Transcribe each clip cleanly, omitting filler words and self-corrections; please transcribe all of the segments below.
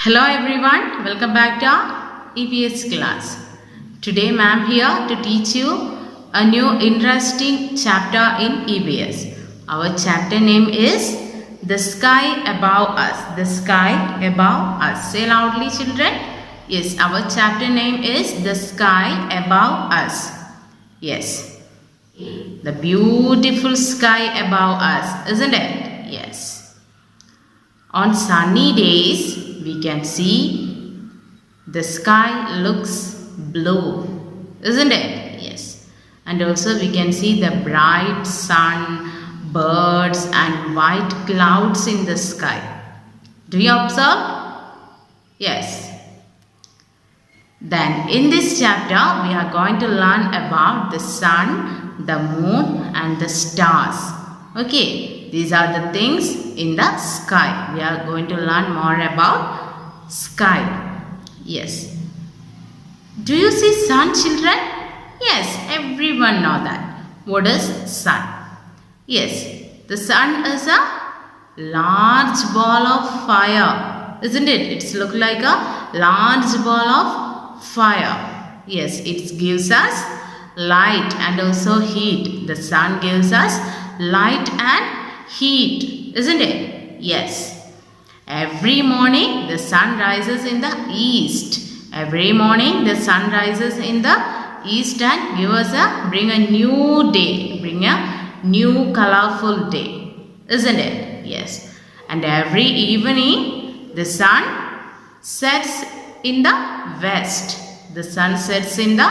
Hello everyone, welcome back to our EVS class. Today ma'am here to teach you a new interesting chapter in EVS. Our chapter name is The Sky Above Us. The Sky Above Us. Say loudly children. Yes, our chapter name is The Sky Above Us. Yes, the beautiful sky above us, isn't it? Yes. On sunny days, we can see the sky looks blue, isn't it? Yes. And also we can see the bright sun, birds and white clouds in the sky. Do you observe? Yes. Then in this chapter we are going to learn about the sun, the moon and the stars. Okay, these are the things in the sky. We are going to learn more about sky. Yes. Do you see sun, children? Yes, everyone know that. What is sun? Yes, the sun is a large ball of fire, isn't it? It's look like a large ball of fire. Yes, it gives us light and also heat. The sun gives us light and heat, isn't it? Yes. Every morning the sun rises in the east. Every morning the sun rises in the east and bring a new day, bring a new colorful day, isn't it? Yes. And every evening the sun sets in the west. The sun sets in the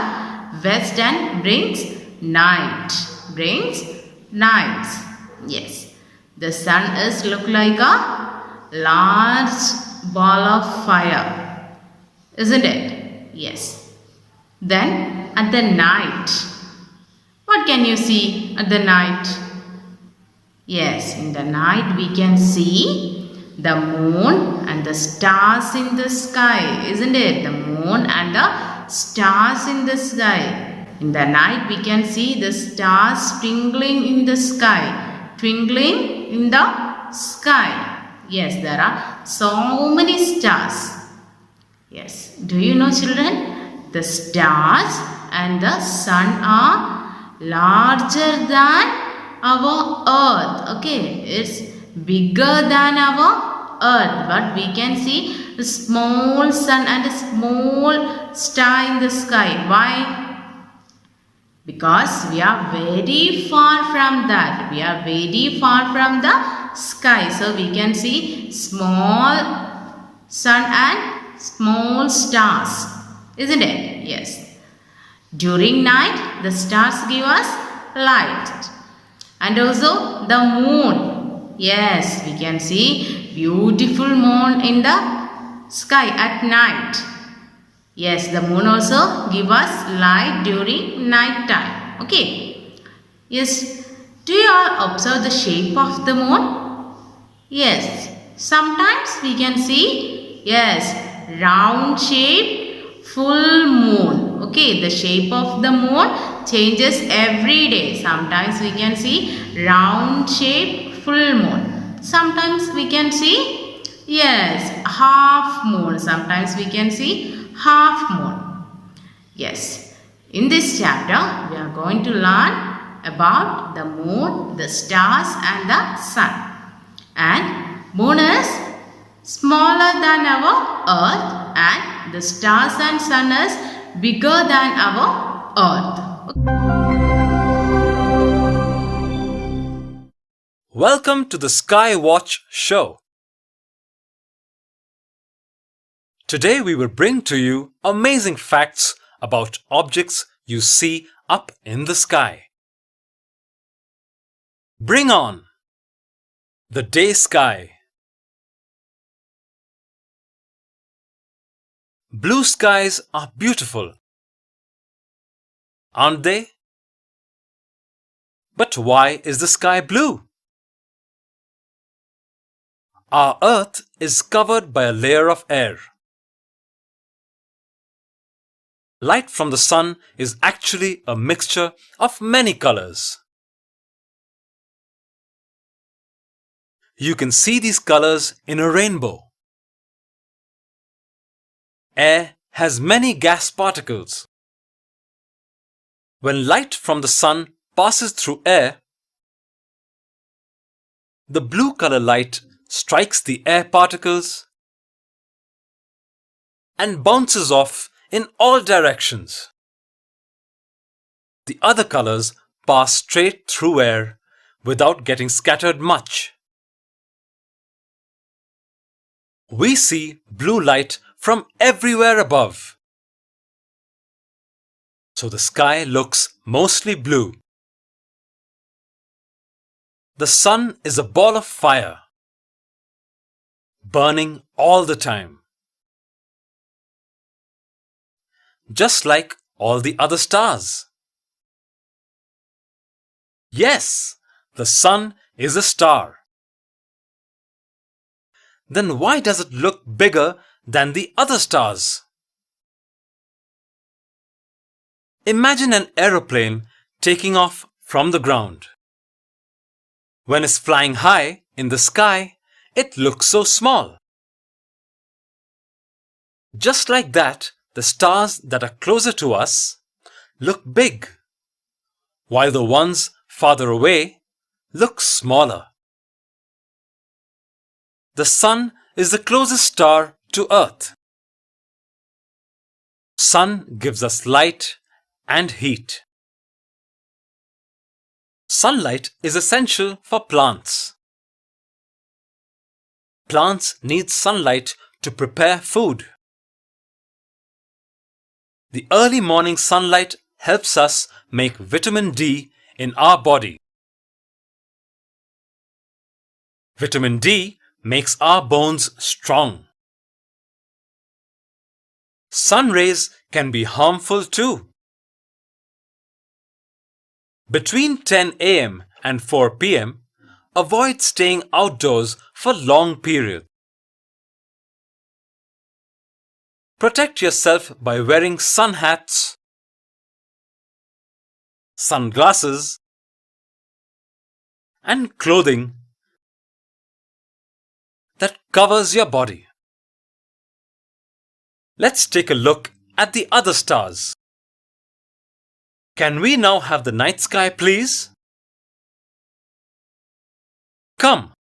west and brings night. Brings night. Yes. The sun is look like a large ball of fire, isn't it? Yes. Then at the night, what can you see at the night? Yes, in the night we can see the moon and the stars in the sky, isn't it? The moon and the stars in the sky. In the night we can see the stars twinkling in the sky. Twinkling in the sky. Yes, there are so many stars. Yes. Do you know children? The stars and the sun are larger than our earth. Okay. It's bigger than our earth. But we can see a small sun and a small star in the sky. Why? Because we are very far from that. We are very far from the sky. So we can see small sun and small stars. Isn't it? Yes. During night, the stars give us light. And also the moon. Yes, we can see beautiful moon in the sky at night. Yes, the moon also give us light during night time. Okay. Yes. Do you all observe the shape of the moon? Yes. Sometimes we can see, yes, round shape full moon. Okay. The shape of the moon changes every day. Sometimes we can see round shape full moon. Sometimes we can see, yes, half moon. Sometimes we can see half moon. Yes. In this chapter, we are going to learn about the moon, the stars and the sun. And moon is smaller than our earth and the stars and sun is bigger than our earth. Welcome to the Sky Watch Show. Today we will bring to you amazing facts about objects you see up in the sky. Bring on the day sky. Blue skies are beautiful, aren't they? But why is the sky blue? Our Earth is covered by a layer of air. Light from the sun is actually a mixture of many colors. You can see these colors in a rainbow. air has many gas particles. When light from the sun passes through air, the blue color light strikes the air particles and bounces off in all directions. The other colors pass straight through air without getting scattered much. We see blue light from everywhere above, so the sky looks mostly blue. The sun is a ball of fire, burning all the time, just like all the other stars. Yes, the sun is a star. Then why does it look bigger than the other stars? Imagine an aeroplane taking off from the ground. When it's flying high in the sky, it looks so small. Just like that, the stars that are closer to us look big, while the ones farther away look smaller. The sun is the closest star to Earth. Sun gives us light and heat. Sunlight is essential for plants. Plants need sunlight to prepare food. The early morning sunlight helps us make vitamin D in our body. Vitamin D makes our bones strong. Sun rays can be harmful too. Between 10 a.m. and 4 p.m., avoid staying outdoors for long periods. Protect yourself by wearing sun hats, sunglasses, and clothing that covers your body. Let's take a look at the other stars. Can we now have the night sky, please? Come.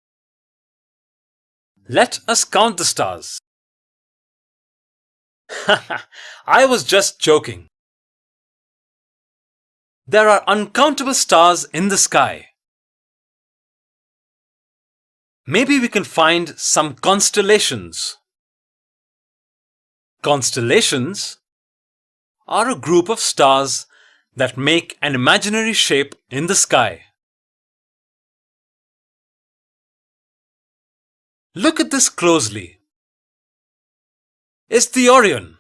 Let us count the stars. I was just joking. There are uncountable stars in the sky. Maybe we can find some constellations. Constellations are a group of stars that make an imaginary shape in the sky. Look at this closely. It's the Orion.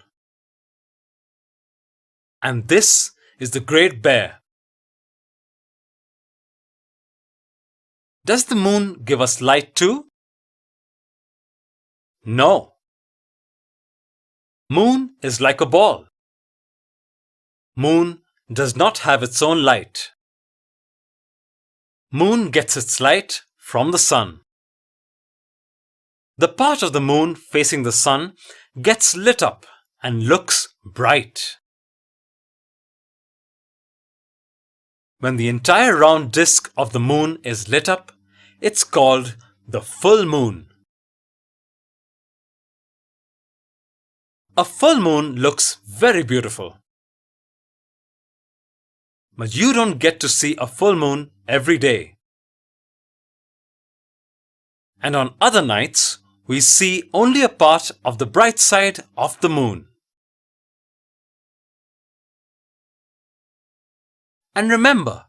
And this is the Great Bear. Does the moon give us light too? No. Moon is like a ball. Moon does not have its own light. Moon gets its light from the sun. The part of the moon facing the sun gets lit up and looks bright. When the entire round disk of the moon is lit up, it's called the full moon. A full moon looks very beautiful. But you don't get to see a full moon every day. And on other nights, we see only a part of the bright side of the moon. And remember,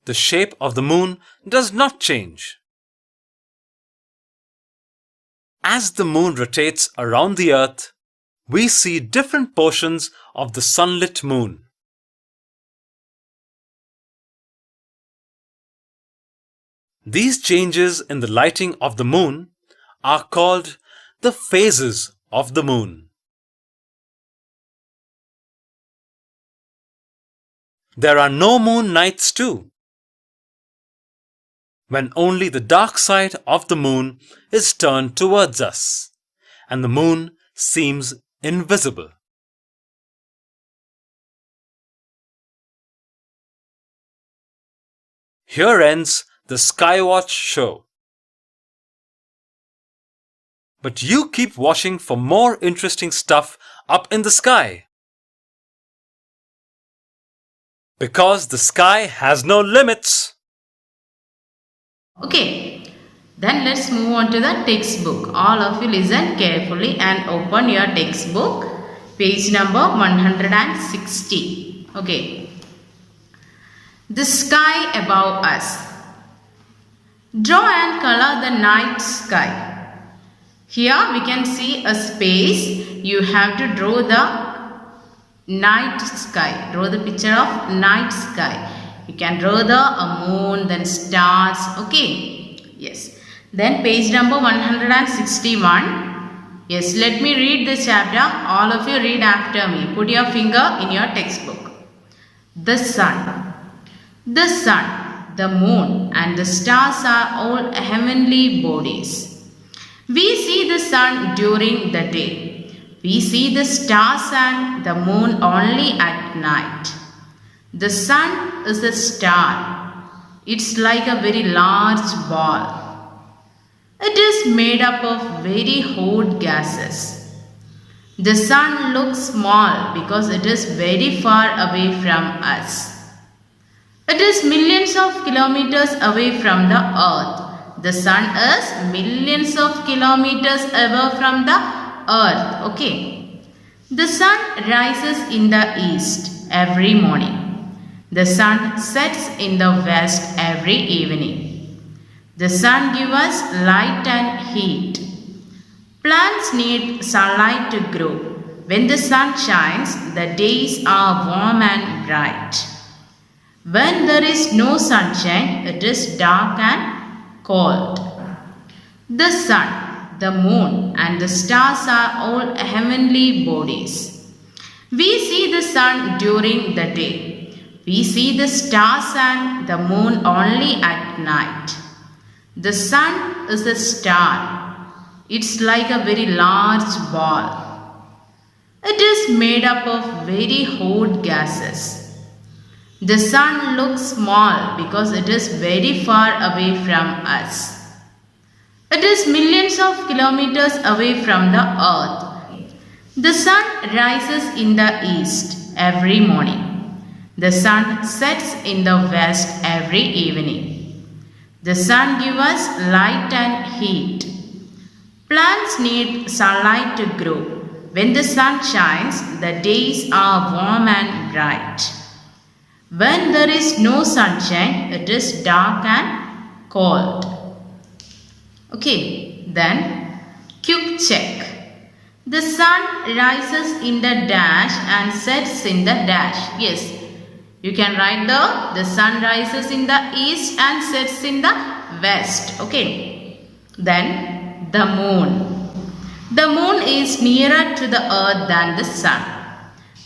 the shape of the moon does not change. As the moon rotates around the earth, we see different portions of the sunlit moon. These changes in the lighting of the moon are called the phases of the moon. There are no moon nights too, when only the dark side of the moon is turned towards us and the moon seems invisible. Here ends the Skywatch show. But you keep watching for more interesting stuff up in the sky. Because the sky has no limits. Okay, then let's move on to the textbook. All of you listen carefully and open your textbook, page number 160. Okay. The sky above us. Draw and color the night sky. Here we can see a space. You have to draw the night sky. Draw the picture of night sky. You can draw the moon, then stars. Okay. Yes. Then page number 161. Yes, let me read the chapter. All of you read after me. Put your finger in your textbook. The sun. The sun, the moon and the stars are all heavenly bodies. We see the sun during the day. We see the stars and the moon only at night. The sun is a star. It's like a very large ball. It is made up of very hot gases. The sun looks small because it is very far away from us. It is millions of kilometers away from the earth. The sun is millions of kilometers away from the earth. Okay. The sun rises in the east every morning. The sun sets in the west every evening. The sun gives us light and heat. Plants need sunlight to grow. When the sun shines, the days are warm and bright. When there is no sunshine, it is dark and cold. The sun, the moon and the stars are all heavenly bodies. We see the sun during the day. We see the stars and the moon only at night. The sun is a star. It's like a very large ball. It is made up of very hot gases. The sun looks small because it is very far away from us. It is millions of kilometers away from the earth. The sun rises in the east every morning. The sun sets in the west every evening. The sun gives us light and heat. Plants need sunlight to grow. When the sun shines, the days are warm and bright. When there is no sunshine, it is dark and cold. Okay, then quick check. The sun rises in the dash and sets in the dash. Yes, you can write the sun rises in the east and sets in the west. Okay, then the moon. The moon is nearer to the earth than the sun.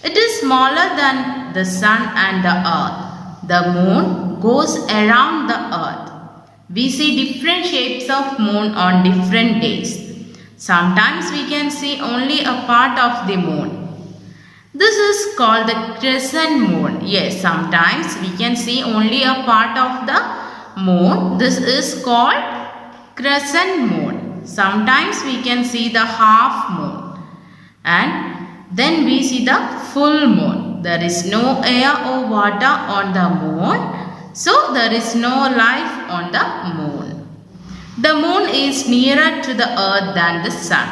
It is smaller than the sun and the earth. The moon goes around the earth. We see different shapes of moon on different days. Sometimes we can see only a part of the moon. This is called the crescent moon. Yes, sometimes we can see only a part of the moon. This is called crescent moon. Sometimes we can see the half moon. And then we see the full moon. There is no air or water on the moon. So there is no life on the moon. The moon is nearer to the earth than the sun.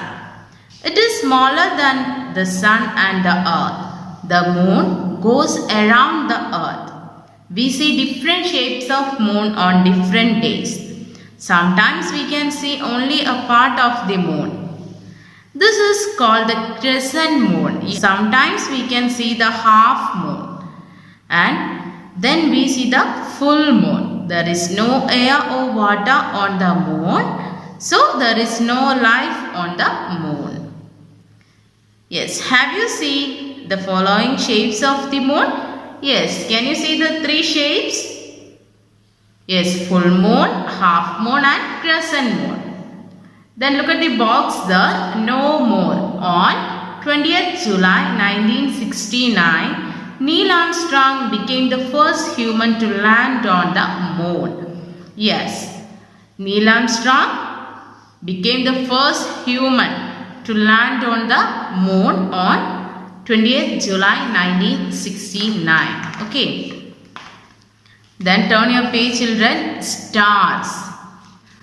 It is smaller than the sun and the earth. The moon goes around the earth. We see different shapes of moon on different days. Sometimes we can see only a part of the moon. This is called the crescent moon. Sometimes we can see the half moon. And then we see the full moon. There is no air or water on the moon. So there is no life on the moon. Yes, have you seen the following shapes of the moon? Yes, can you see the three shapes? Yes, full moon, half moon and crescent moon. Then look at the box there, no more. on 20th July 1969, Neil Armstrong became the first human to land on the moon. Yes, Neil Armstrong became the first human to land on the moon on 20th July 1969. Okay. Then turn your page, children. Stars.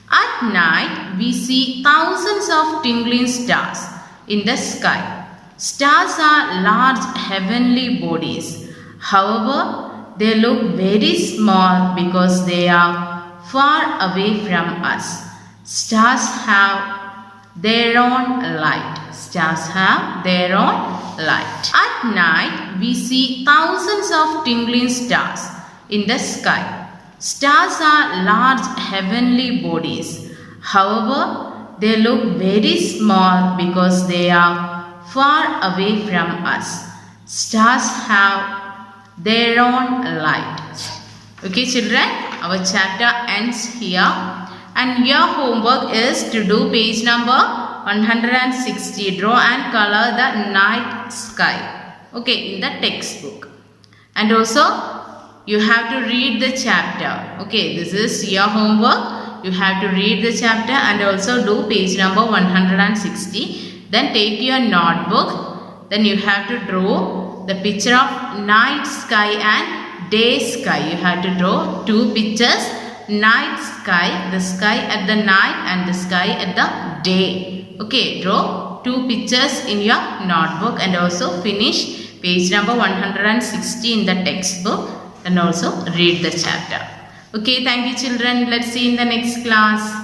At night, we see thousands of twinkling stars in the sky. Stars are large heavenly bodies. However, they look very small because they are far away from us. Stars have their own light. Stars have their own light. At night, we see thousands of twinkling stars in the sky. Stars are large heavenly bodies. However, they look very small because they are far away from us. Stars have their own light. Okay, children, our chapter ends here. And your homework is to do page number 160. Draw and color the night sky. Okay, in the textbook. And also, you have to read the chapter. Okay, this is your homework. You have to read the chapter and also do page number 160. Then take your notebook. Then you have to draw the picture of night sky and day sky. You have to draw two pictures. Night sky, the sky at the night and the sky at the day. Okay, draw two pictures in your notebook and also finish page number 160 in the textbook and also read the chapter. Okay, thank you children. Let's see in the next class.